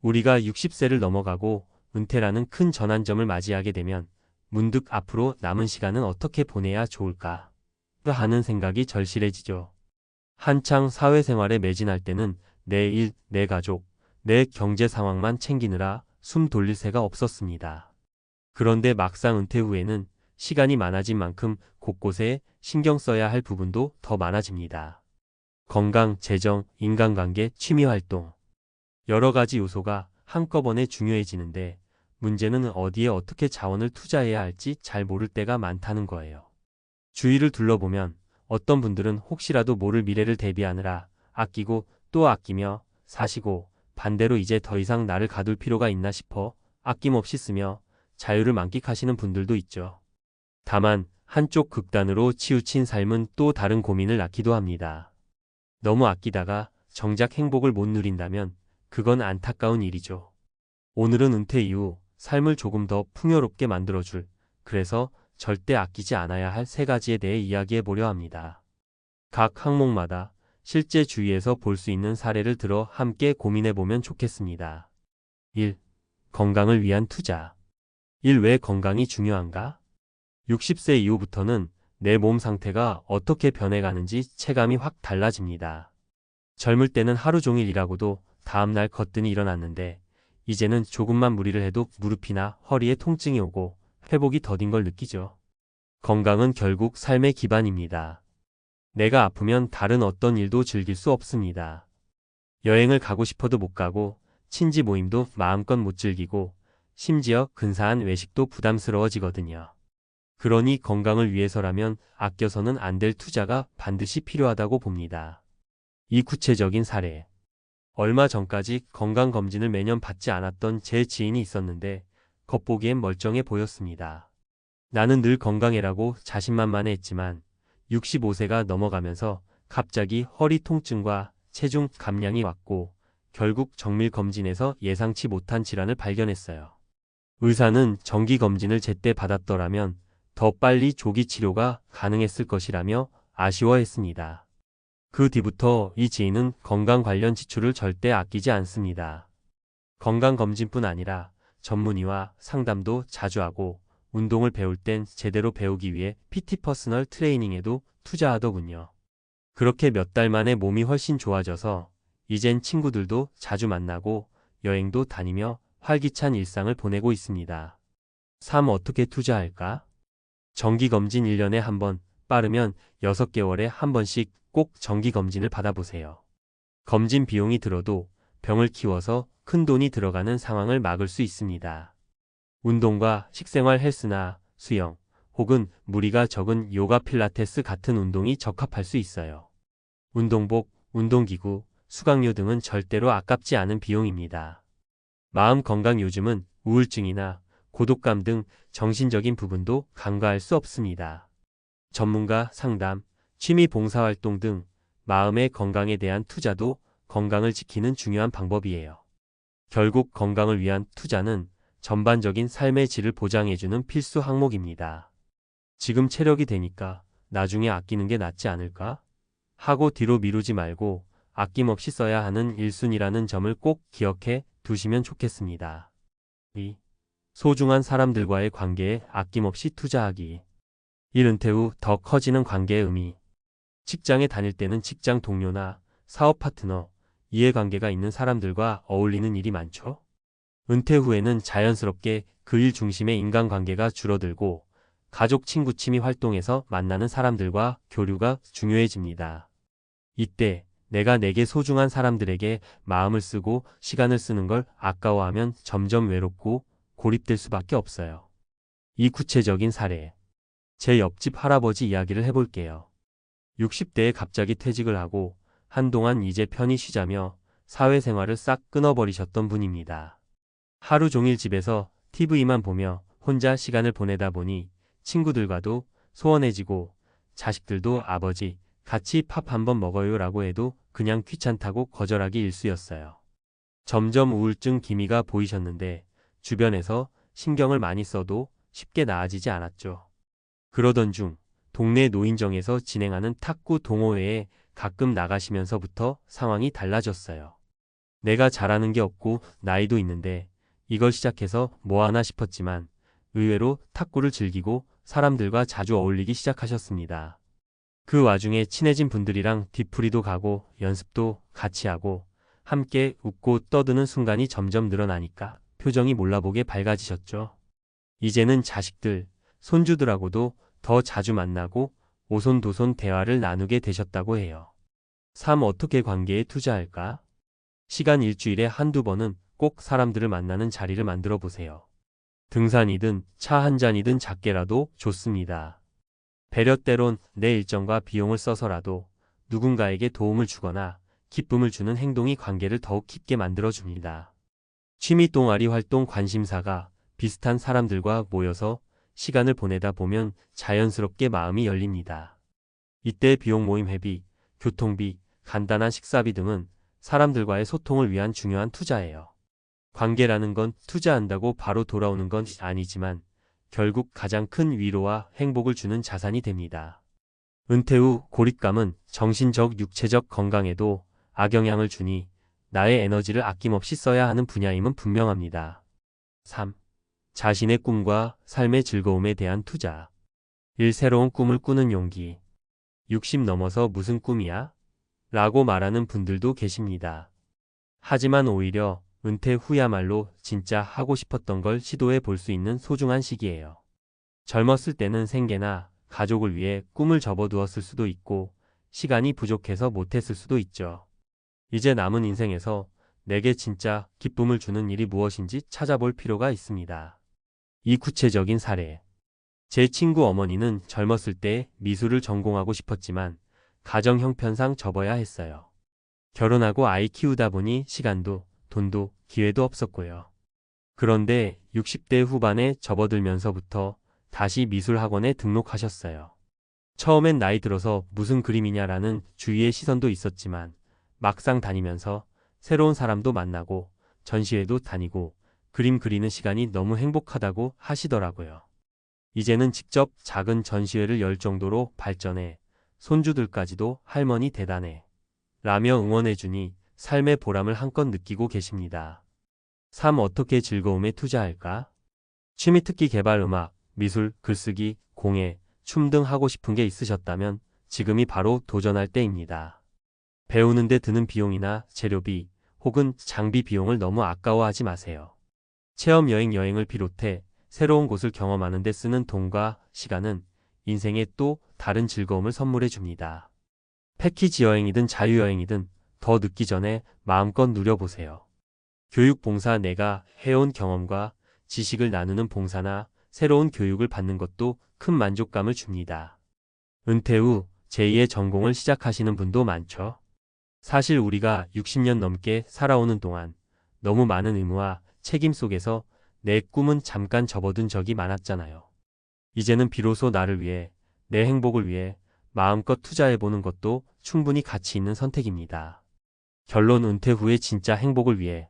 우리가 60세를 넘어가고 은퇴라는 큰 전환점을 맞이하게 되면 문득 앞으로 남은 시간은 어떻게 보내야 좋을까 하는 생각이 절실해지죠. 한창 사회생활에 매진할 때는 내 일, 내 가족, 내 경제 상황만 챙기느라 숨 돌릴 새가 없었습니다. 그런데 막상 은퇴 후에는 시간이 많아진 만큼 곳곳에 신경 써야 할 부분도 더 많아집니다. 건강, 재정, 인간관계, 취미활동. 여러 가지 요소가 한꺼번에 중요해지는데 문제는 어디에 어떻게 자원을 투자해야 할지 잘 모를 때가 많다는 거예요. 주위를 둘러보면 어떤 분들은 혹시라도 모를 미래를 대비하느라 아끼고 또 아끼며 사시고, 반대로 이제 더 이상 나를 가둘 필요가 있나 싶어 아낌없이 쓰며 자유를 만끽하시는 분들도 있죠. 다만 한쪽 극단으로 치우친 삶은 또 다른 고민을 낳기도 합니다. 너무 아끼다가 정작 행복을 못 누린다면 그건 안타까운 일이죠. 오늘은 은퇴 이후 삶을 조금 더 풍요롭게 만들어줄, 그래서 절대 아끼지 않아야 할 세 가지에 대해 이야기해 보려 합니다. 각 항목마다 실제 주위에서 볼 수 있는 사례를 들어 함께 고민해 보면 좋겠습니다. 1. 건강을 위한 투자. 1. 왜 건강이 중요한가? 60세 이후부터는 내 몸 상태가 어떻게 변해가는지 체감이 확 달라집니다. 젊을 때는 하루 종일 일하고도 다음날 거뜬히 일어났는데 이제는 조금만 무리를 해도 무릎이나 허리에 통증이 오고 회복이 더딘 걸 느끼죠. 건강은 결국 삶의 기반입니다. 내가 아프면 다른 어떤 일도 즐길 수 없습니다. 여행을 가고 싶어도 못 가고 친지 모임도 마음껏 못 즐기고 심지어 근사한 외식도 부담스러워지거든요. 그러니 건강을 위해서라면 아껴서는 안 될 투자가 반드시 필요하다고 봅니다. 이 구체적인 사례. 얼마 전까지 건강검진을 매년 받지 않았던 제 지인이 있었는데 겉보기엔 멀쩡해 보였습니다. 나는 늘 건강해라고 자신만만해했지만 65세가 넘어가면서 갑자기 허리 통증과 체중 감량이 왔고 결국 정밀검진에서 예상치 못한 질환을 발견했어요. 의사는 정기검진을 제때 받았더라면 더 빨리 조기 치료가 가능했을 것이라며 아쉬워했습니다. 그 뒤부터 이 지인은 건강 관련 지출을 절대 아끼지 않습니다. 건강검진뿐 아니라 전문의와 상담도 자주 하고 운동을 배울 땐 제대로 배우기 위해 PT 퍼스널 트레이닝에도 투자하더군요. 그렇게 몇 달 만에 몸이 훨씬 좋아져서 이젠 친구들도 자주 만나고 여행도 다니며 활기찬 일상을 보내고 있습니다. 3. 어떻게 투자할까? 정기검진 1년에 한 번, 빠르면 6개월에 한 번씩 꼭 정기검진을 받아보세요. 검진 비용이 들어도 병을 키워서 큰 돈이 들어가는 상황을 막을 수 있습니다. 운동과 식생활 헬스나 수영, 혹은 무리가 적은 요가 필라테스 같은 운동이 적합할 수 있어요. 운동복, 운동기구, 수강료 등은 절대로 아깝지 않은 비용입니다. 마음 건강. 요즘은 우울증이나 고독감 등 정신적인 부분도 간과할 수 없습니다. 전문가 상담, 취미 봉사활동 등 마음의 건강에 대한 투자도 건강을 지키는 중요한 방법이에요. 결국 건강을 위한 투자는 전반적인 삶의 질을 보장해주는 필수 항목입니다. 지금 체력이 되니까 나중에 아끼는 게 낫지 않을까? 하고 뒤로 미루지 말고 아낌없이 써야 하는 1순위라는 점을 꼭 기억해 두시면 좋겠습니다. 2. 소중한 사람들과의 관계에 아낌없이 투자하기. 일 은퇴 후 더 커지는 관계의 의미. 직장에 다닐 때는 직장 동료나 사업 파트너, 이해관계가 있는 사람들과 어울리는 일이 많죠. 은퇴 후에는 자연스럽게 그 일 중심의 인간관계가 줄어들고 가족, 친구, 취미 활동에서 만나는 사람들과 교류가 중요해집니다. 이때 내가 내게 소중한 사람들에게 마음을 쓰고 시간을 쓰는 걸 아까워하면 점점 외롭고 고립될 수밖에 없어요. 이 구체적인 사례. 제 옆집 할아버지 이야기를 해볼게요. 60대에 갑자기 퇴직을 하고 한동안 이제 편히 쉬자며 사회생활을 싹 끊어버리셨던 분입니다. 하루 종일 집에서 TV만 보며 혼자 시간을 보내다 보니 친구들과도 소원해지고 자식들도 아버지 같이 밥 한번 먹어요 라고 해도 그냥 귀찮다고 거절하기 일쑤였어요. 점점 우울증 기미가 보이셨는데 주변에서 신경을 많이 써도 쉽게 나아지지 않았죠. 그러던 중 동네 노인정에서 진행하는 탁구 동호회에 가끔 나가시면서부터 상황이 달라졌어요. 내가 잘하는 게 없고 나이도 있는데 이걸 시작해서 뭐 하나 싶었지만 의외로 탁구를 즐기고 사람들과 자주 어울리기 시작하셨습니다. 그 와중에 친해진 분들이랑 뒤풀이도 가고 연습도 같이 하고 함께 웃고 떠드는 순간이 점점 늘어나니까 표정이 몰라보게 밝아지셨죠. 이제는 자식들, 손주들하고도 더 자주 만나고 오손도손 대화를 나누게 되셨다고 해요. 3. 어떻게 관계에 투자할까? 시간 일주일에 한두 번은 꼭 사람들을 만나는 자리를 만들어 보세요. 등산이든 차 한 잔이든 작게라도 좋습니다. 배려 때론 내 일정과 비용을 써서라도 누군가에게 도움을 주거나 기쁨을 주는 행동이 관계를 더욱 깊게 만들어줍니다. 취미 동아리 활동 관심사가 비슷한 사람들과 모여서 시간을 보내다 보면 자연스럽게 마음이 열립니다. 이때 비용 모임 회비, 교통비, 간단한 식사비 등은 사람들과의 소통을 위한 중요한 투자예요. 관계라는 건 투자한다고 바로 돌아오는 건 아니지만 결국 가장 큰 위로와 행복을 주는 자산이 됩니다. 은퇴 후 고립감은 정신적, 육체적 건강에도 악영향을 주니 나의 에너지를 아낌없이 써야 하는 분야임은 분명합니다. 3. 자신의 꿈과 삶의 즐거움에 대한 투자. 1. 새로운 꿈을 꾸는 용기. 60 넘어서 무슨 꿈이야? 라고 말하는 분들도 계십니다. 하지만 오히려 은퇴 후야말로 진짜 하고 싶었던 걸 시도해 볼 수 있는 소중한 시기예요. 젊었을 때는 생계나 가족을 위해 꿈을 접어두었을 수도 있고 시간이 부족해서 못했을 수도 있죠. 이제 남은 인생에서 내게 진짜 기쁨을 주는 일이 무엇인지 찾아볼 필요가 있습니다. 이 구체적인 사례. 제 친구 어머니는 젊었을 때 미술을 전공하고 싶었지만 가정 형편상 접어야 했어요. 결혼하고 아이 키우다 보니 시간도 돈도 기회도 없었고요. 그런데 60대 후반에 접어들면서부터 다시 미술학원에 등록하셨어요. 처음엔 나이 들어서 무슨 그림이냐라는 주위의 시선도 있었지만 막상 다니면서 새로운 사람도 만나고 전시회도 다니고 그림 그리는 시간이 너무 행복하다고 하시더라고요. 이제는 직접 작은 전시회를 열 정도로 발전해 손주들까지도 할머니 대단해 라며 응원해주니 삶의 보람을 한껏 느끼고 계십니다. 3. 어떻게 즐거움에 투자할까? 취미 특기 개발 음악, 미술, 글쓰기, 공예, 춤 등 하고 싶은 게 있으셨다면 지금이 바로 도전할 때입니다. 배우는 데 드는 비용이나 재료비 혹은 장비 비용을 너무 아까워하지 마세요. 체험 여행을 비롯해 새로운 곳을 경험하는 데 쓰는 돈과 시간은 인생에 또 다른 즐거움을 선물해 줍니다. 패키지 여행이든 자유여행이든 더 늦기 전에 마음껏 누려보세요. 교육봉사 내가 해온 경험과 지식을 나누는 봉사나 새로운 교육을 받는 것도 큰 만족감을 줍니다. 은퇴 후 제2의 전공을 시작하시는 분도 많죠. 사실 우리가 60년 넘게 살아오는 동안 너무 많은 의무와 책임 속에서 내 꿈은 잠깐 접어둔 적이 많았잖아요. 이제는 비로소 나를 위해, 내 행복을 위해 마음껏 투자해보는 것도 충분히 가치 있는 선택입니다. 결론 은퇴 후에 진짜 행복을 위해.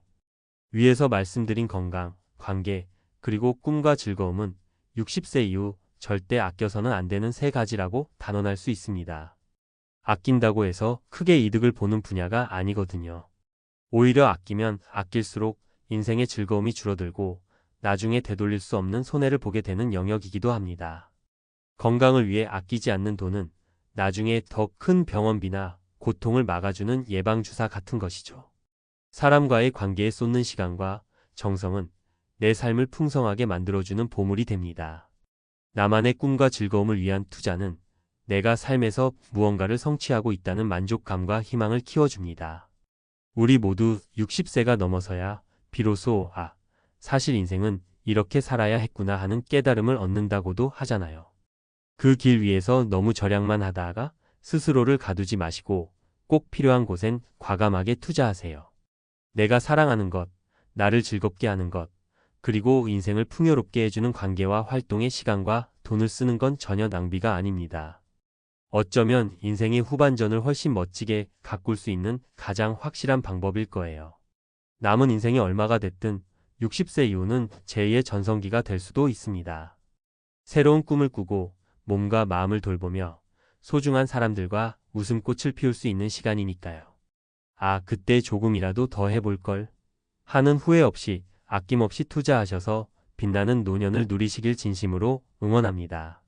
위에서 말씀드린 건강, 관계, 그리고 꿈과 즐거움은 60세 이후 절대 아껴서는 안 되는 세 가지라고 단언할 수 있습니다. 아낀다고 해서 크게 이득을 보는 분야가 아니거든요. 오히려 아끼면 아낄수록 인생의 즐거움이 줄어들고 나중에 되돌릴 수 없는 손해를 보게 되는 영역이기도 합니다. 건강을 위해 아끼지 않는 돈은 나중에 더 큰 병원비나 고통을 막아주는 예방주사 같은 것이죠. 사람과의 관계에 쏟는 시간과 정성은 내 삶을 풍성하게 만들어주는 보물이 됩니다. 나만의 꿈과 즐거움을 위한 투자는 내가 삶에서 무언가를 성취하고 있다는 만족감과 희망을 키워줍니다. 우리 모두 60세가 넘어서야 비로소 사실 인생은 이렇게 살아야 했구나 하는 깨달음을 얻는다고도 하잖아요. 그 길 위에서 너무 절약만 하다가 스스로를 가두지 마시고 꼭 필요한 곳엔 과감하게 투자하세요. 내가 사랑하는 것, 나를 즐겁게 하는 것, 그리고 인생을 풍요롭게 해주는 관계와 활동에 시간과 돈을 쓰는 건 전혀 낭비가 아닙니다. 어쩌면 인생의 후반전을 훨씬 멋지게 가꿀 수 있는 가장 확실한 방법일 거예요. 남은 인생이 얼마가 됐든 60세 이후는 제2의 전성기가 될 수도 있습니다. 새로운 꿈을 꾸고 몸과 마음을 돌보며 소중한 사람들과 웃음꽃을 피울 수 있는 시간이니까요. 아, 그때 조금이라도 더 해볼걸 하는 후회 없이 아낌없이 투자하셔서 빛나는 노년을 누리시길 진심으로 응원합니다.